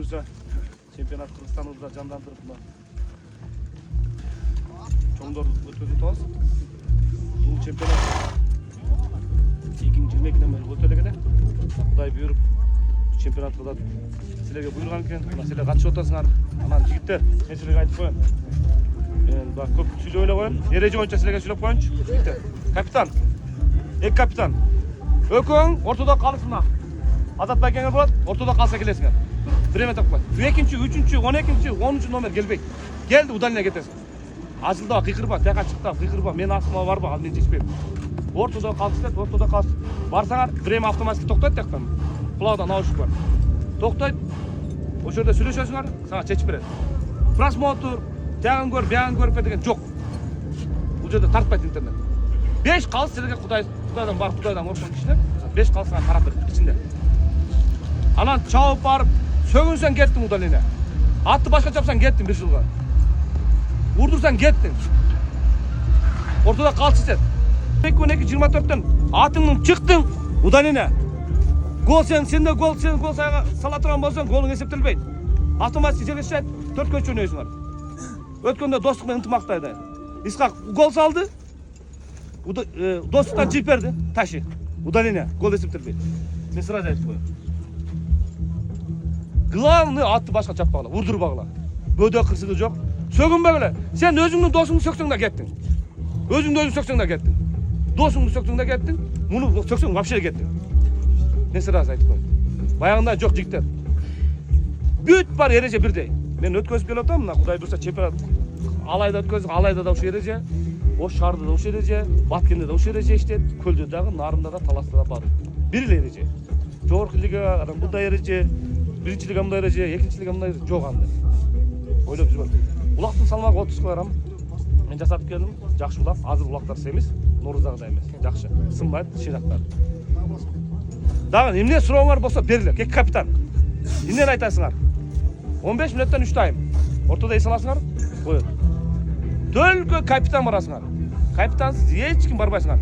Чемпионат Кыргызстаныбызда жандандырып мына чоңдор өткөзүп атабыз. Бул чемпионат 2022-ден бери өтө элек эле. Кудай буйруп чемпионатка да силерге буйруган экен. Мына силер катышып атасыңар. Анан жигиттер, мен силерге айтып коеюн. Мен бак көп сүйлөп эле коеюн. Эреже боюнча силерге сүйлөп коеюнчу. Жигиттер, капитан, эки капитан. Экөөң ортодо калышыңар. Азатбай кеңер болот, ортодо калса келесиңер. Время таппай. 2-нчи, 3-нчи, 12-нчи, 10-нчы номер келбейт. Келди, удаление кетесиң. Ажылда кыйкырба, тияка чыкта, кыйкырба. Мен астыма барба, ал мен жешпейм. Ортодо калышты, ортодо калыш. Барсаңар, время автоматически токтойт тияктан. Кулагында наушник бар. Токтойт. Ошол жерде сүйлөшөсүңөр, сага чечип берет. Просмотр, тиягын көр, биягын көрүп деген жок. Бул жерде тартпайт интернет. 5 калыс силерге Кудайдан бар, Кудайдан корккон кишилер 5 калысыңа карап берет ичинде. Анан чабып барып, сөгүнсөң кеттиң удаление. Атты башка чапсаң кеттиң 1 жылга. Урдурсаң кеттиң. Ортодо калчы сет. 2-24-төн атыңдын чыктың, удаление. Гол сенде гол сага сала турган болсоң, голуң эсептелбейт. Автоматически жерге түшөт, 4-кө чөнөйсүңөр. Өткөндө достук менен ынтымактайды. Исхак гол салды. Достуктан жип берди, таши. Удаление, гол эсептелбейт. Мен сразу айтып коеюн. Главный атты башка чаппагыла, урдурбагыла. Бөдө кырсыгы жок. Сөгүнбөгүлө. Сен өзүңдүн досуңду сөксөң да кеттиң. Өзүңдү сөксөң да кеттиң. Досуңду сөксөң да кеттиң. Муну сөксөң вообще кеттиң. Мен сразу айтып коеюн. Баягында жок жигиттер. Бүт бар эреже бирдей. Мен өткөзүп келип атам, мына Кудай буйрса чемпионат Алайда өткөздүк, Алайда да ушул эреже. Ош шаарда да ушул эреже, Баткенде да ушул эреже иштейт, Көлдө дагы, Нарында да, Таласта да бар. Бир эле эреже. Жогорку лига, анан мындай эреже, биринчи лига мындай эреже, экинчи лига мындай эреже жок анда. Ойлоп жүрбөм. Улактын салмагы 30 кг. Мен жасатып келдим, жакшы улак, азыр улактар семиз, Нооруздагыдай эмес, жакшы. Сынбайт, шыйнактар. Дагы эмне сурооңор болсо берилет, эки капитан. Эмнени айтасыңар? 15 мүнөттөн 3 тайм. Ортодо эс аласыңар, коет. Только капитан барасыңар. Капитансыз эч ким барбайсыңар.